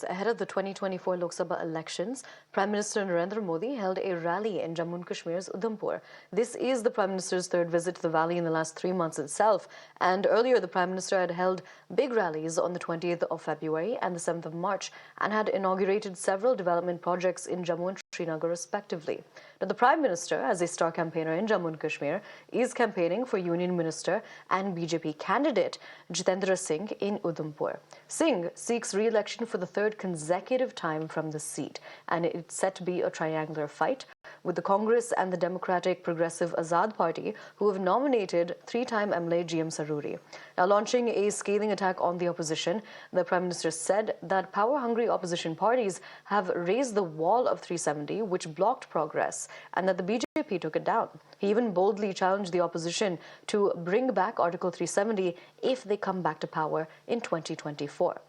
Ahead of the 2024 Lok Sabha elections, Prime Minister Narendra Modi held a rally in Jammu and Kashmir's Udhampur. This is the Prime Minister's third visit to the valley in the last 3 months itself. And earlier, the Prime Minister had held big rallies on the 20th of February and the 7th of March and had inaugurated several development projects in Jammu and Srinagar respectively. Now, the Prime Minister, as a star campaigner in Jammu and Kashmir, is campaigning for Union Minister and BJP candidate Jitendra Singh in Udhampur. Singh seeks re-election for the third consecutive time from the seat, and it's set to be a triangular fight with the Congress and the Democratic Progressive Azad Party, who have nominated three-time MLA GM Saruri. Now, launching a scathing attack on the opposition, the Prime Minister said that power-hungry opposition parties have raised the wall of 370, which blocked progress, and that the BJP took it down. He even boldly challenged the opposition to bring back Article 370 if they come back to power in 2024.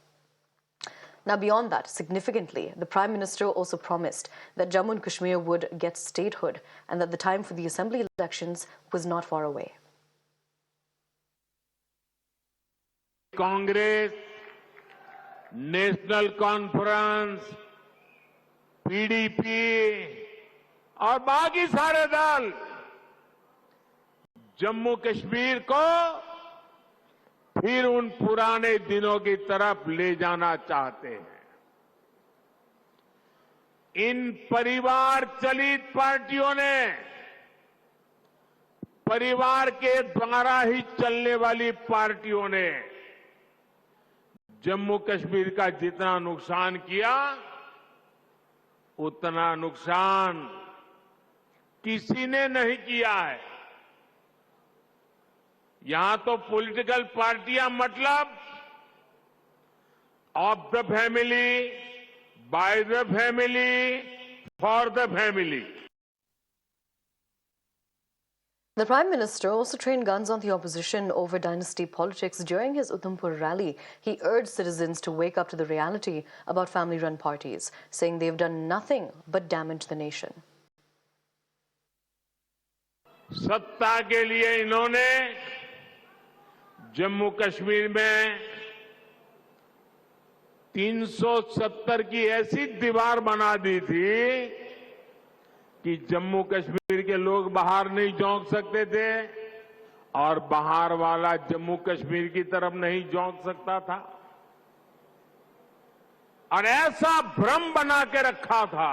Now, beyond that, significantly, the Prime Minister also promised that Jammu and Kashmir would get statehood and that the time for the assembly elections was not far away. Congress, National Conference, PDP और बाकी सारे दल जम्मू कश्मीर को फिर उन पुराने दिनों की तरफ ले जाना चाहते हैं। इन परिवार चलित पार्टियों ने परिवार के द्वारा ही चलने वाली पार्टियों ने जम्मू कश्मीर का जितना नुकसान किया, उतना नुकसान किसी ने नहीं किया है। यहां तो पॉलिटिकल पार्टियां मतलब of the family, by the family, for the family. The Prime Minister also trained guns on the opposition over dynasty politics during his Udhampur rally. He urged citizens to wake up to the reality about family-run parties, saying they've done nothing but damage the nation. सत्ता के लिए इन्होंने जम्मू कश्मीर में 370 की ऐसी दीवार बना दी थी कि जम्मू कश्मीर के लोग बाहर नहीं झोंक सकते थे और बाहर वाला जम्मू कश्मीर की तरफ नहीं झोंक सकता था और ऐसा भ्रम बना के रखा था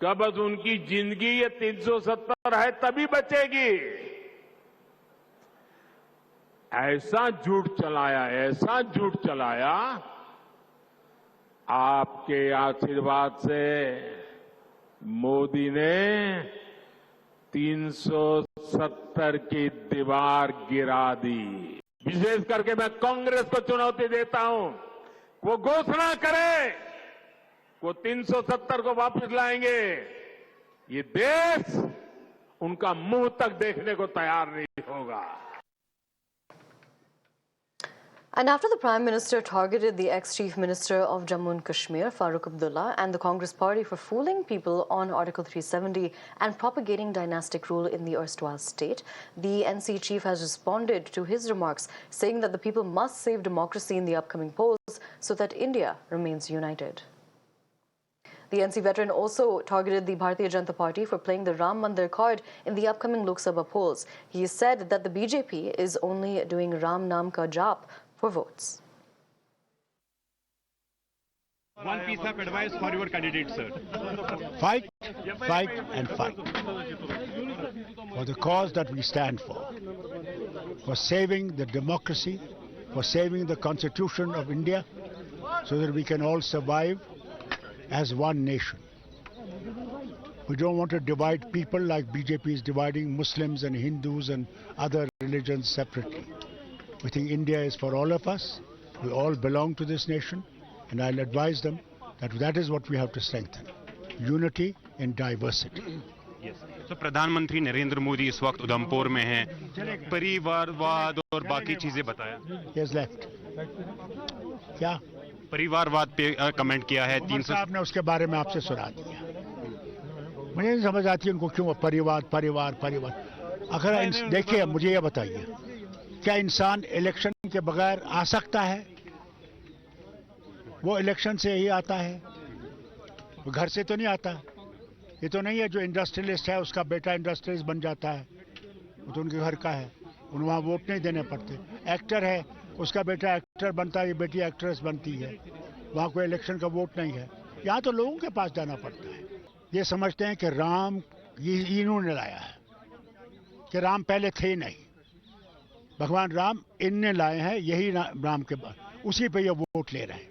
कि बस उनकी जिंदगी ये 370 है तभी बचेगी। ऐसा झूठ चलाया आपके आशीर्वाद से मोदी ने 370 की दीवार गिरा दी। विशेष करके मैं कांग्रेस को चुनौती देता हूं, वो घोषणा करे वो 370 को वापस लाएंगे, ये देश उनका मुंह तक देखने को तैयार नहीं होगा। And after the Prime Minister targeted the ex-Chief Minister of Jammu and Kashmir, Farooq Abdullah, and the Congress Party for fooling people on Article 370 and propagating dynastic rule in the erstwhile state, the NC chief has responded to his remarks, saying that the people must save democracy in the upcoming polls so that India remains united. The NC veteran also targeted the Bharatiya Janata Party for playing the Ram Mandir card in the upcoming Lok Sabha polls. He said that the BJP is only doing Ram Naam ka jap for votes. One piece of advice for your candidate, sir. Fight, fight and fight for the cause that we stand for saving the democracy, for saving the Constitution of India, so that we can all survive as one nation. We don't want to divide people like BJP is dividing Muslims and Hindus and other religions separately. We think India is for all of us. We all belong to this nation, and I'll advise them that that is what we have to strengthen. Unity in diversity. Yes. So प्रधानमंत्री नरेंद्र मोदी इस वक्त उधमपुर में हैं, परिवारवाद और बाकी चीजें बताया। He has left. क्या? परिवारवाद पे कमेंट किया है। 300 आपने उसके बारे में आपसे सुना दिया। मुझे नहीं समझ आती उनको क्यों परिवार। अगर देखिए, मुझे ये बताइए, क्या इंसान इलेक्शन के बगैर आ सकता है? वो इलेक्शन से ही आता है, वो घर से तो नहीं आता। ये तो नहीं है जो इंडस्ट्रियलिस्ट है उसका बेटा इंडस्ट्रियलिस्ट बन जाता है, वो तो उनके घर का है, उन्हें वहाँ वोट नहीं देने पड़ते। एक्टर है उसका बेटा एक्टर बनता है, ये बेटी एक्ट्रेस बनती है, वहाँ कोई इलेक्शन का वोट नहीं है। यहाँ तो लोगों के पास जाना पड़ता है। ये समझते हैं कि राम ये इन्होंने लाया है, कि राम पहले थे नहीं, भगवान राम इनने लाए हैं, यही राम के बाद उसी पे ये वोट ले रहे हैं।